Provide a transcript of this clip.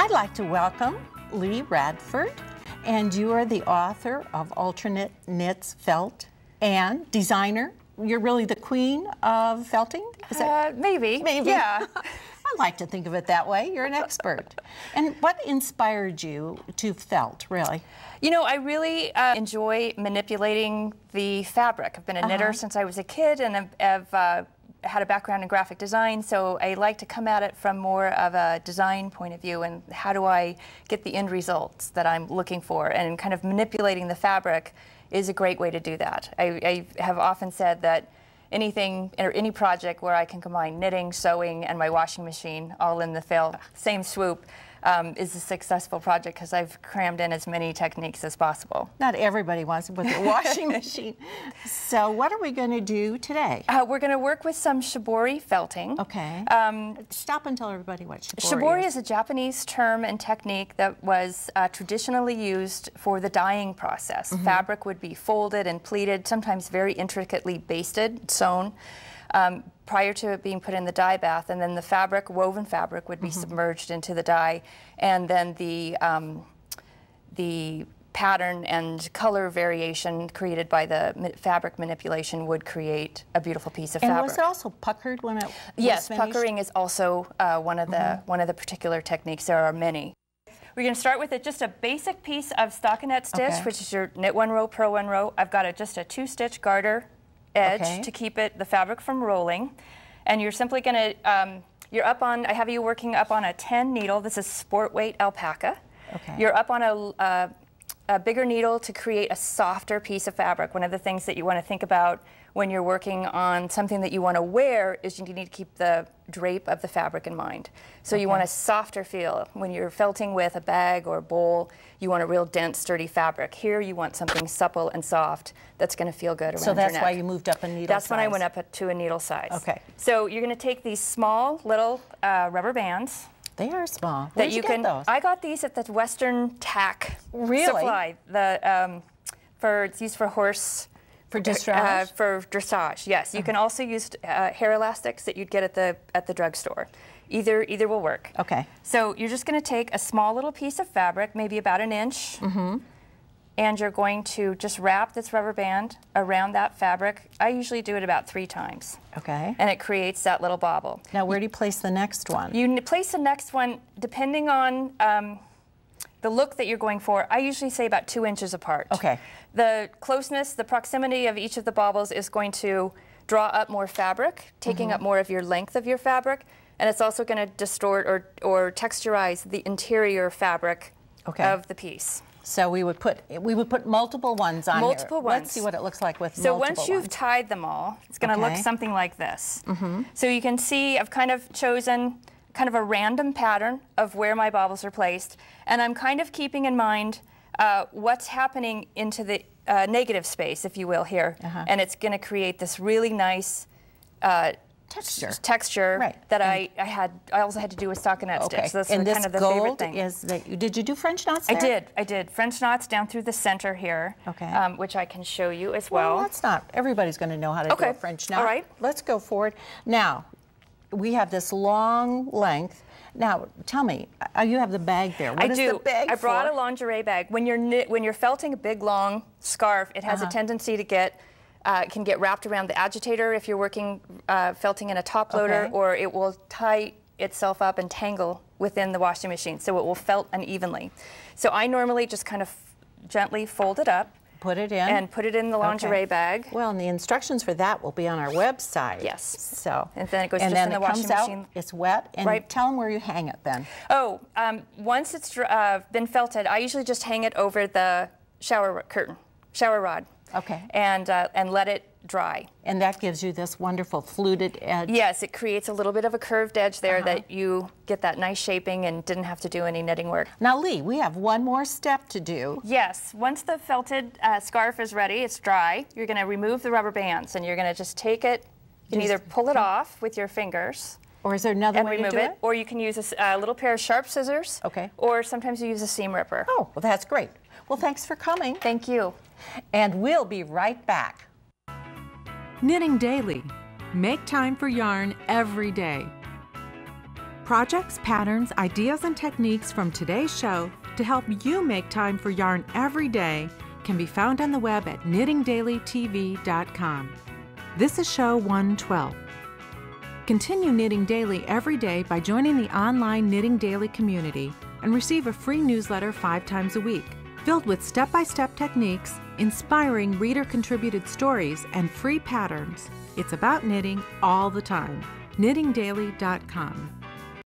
I'd like to welcome Leigh Radford, and you are the author of AlterKnits Felt and designer. You're really the queen of felting? Is that maybe. Yeah. I like to think of it that way. You're an expert. And what inspired you to felt, really? You know, I really enjoy manipulating the fabric. I've been a knitter since I was a kid, and I've had a background in graphic design, so I like to come at it from more of a design point of view, and how do I get the end results that I'm looking for, and kind of manipulating the fabric is a great way to do that. I have often said that anything or any project where I can combine knitting, sewing, and my washing machine all in the same swoop is a successful project, because I've crammed in as many techniques as possible. Not everybody wants to put their washing machine. So what are we going to do today? We're going to work with some shibori felting. Okay. Stop and tell everybody what shibori is. Shibori is a Japanese term and technique that was traditionally used for the dyeing process. Fabric would be folded and pleated, sometimes very intricately basted, sewn, prior to it being put in the dye bath, and then the fabric, woven fabric, would be submerged into the dye, and then the pattern and color variation created by the fabric manipulation would create a beautiful piece of fabric. And was it also puckered when it was Yes, finished? puckering is also one of the particular techniques. There are many. We're going to start with just a basic piece of stockinette stitch, which is your knit one row, purl one row. I've got just a 2-stitch garter edge to keep the fabric from rolling, and you're simply going to I have you working up on a 10 needle. This is sport weight alpaca. You're up on a bigger needle to create a softer piece of fabric. One of the things that you want to think about when you're working on something that you want to wear is you need to keep the drape of the fabric in mind. So you want a softer feel. When you're felting with a bag or a bowl, you want a real dense, sturdy fabric. Here you want something supple and soft that's going to feel good around your neck. So that's why you moved up a needle size. That's when I went up to a needle size. Okay. So you're going to take these small little rubber bands. They are small. Where'd you get those? I got these at the Western Tack Really? Supply. It's used for horse. For dressage? For dressage, yes. You can also use hair elastics that you'd get at the drugstore. Either will work. Okay. So you're just going to take a small little piece of fabric, maybe about an inch, and you're going to just wrap this rubber band around that fabric. I usually do it about 3 times. Okay. And it creates that little bobble. Now where do you place the next one? You place the next one depending on the look that you're going for. I usually say about 2 inches apart. Okay. The closeness, the proximity of each of the bobbles is going to draw up more fabric, taking up more of your length of your fabric, and it's also going to distort or texturize the interior fabric of the piece. So we would put multiple ones on multiple here. Ones. Let's see what it looks like with so multiple once you've ones. tied them all, it's going to look something like this. So you can see I've kind of chosen kind of a random pattern of where my bobbles are placed, and I'm kind of keeping in mind what's happening into the negative space, if you will, here, and it's going to create this really nice texture that I also had to do with stockinette stitch. So that's and kind of the favorite thing. Did you do French knots there? I did French knots down through the center here, which I can show you as well. Well, that's not everybody's going to know how to do a French knot. All right. Let's go forward. Now, we have this long length. Now, tell me, you have the bag there. What is the bag I brought for? a lingerie bag. When you're felting a big long scarf, it has a tendency to can get wrapped around the agitator if you're working felting in a top loader, or it will tie itself up and tangle within the washing machine, so it will felt unevenly. So I normally just kind of gently fold it up. Put it in. And put it in the lingerie bag. Well, and the instructions for that will be on our website. Yes. So. And then it goes just in the washing machine. It's wet. And tell them where you hang it then. Oh, once it's been felted, I usually just hang it over the shower rod. Okay. And let it dry. And that gives you this wonderful fluted edge. Yes, it creates a little bit of a curved edge there that you get that nice shaping and didn't have to do any knitting work. Now, Leigh, we have one more step to do. Yes, once the felted scarf is ready, it's dry, you're going to remove the rubber bands, and you're going to just take it, you can either pull it off with your fingers, or is there another way to do it? Or you can use a little pair of sharp scissors. Okay. Or sometimes you use a seam ripper. Oh, well, that's great. Well, thanks for coming. Thank you. And we'll be right back. Knitting daily. Make time for yarn every day. Projects, patterns, ideas, and techniques from today's show to help you make time for yarn every day can be found on the web at knittingdailytv.com. This is show 112. Continue knitting daily every day by joining the online Knitting Daily community and receive a free newsletter 5 times a week, filled with step-by-step techniques, inspiring reader-contributed stories, and free patterns. It's about knitting all the time. knittingdaily.com.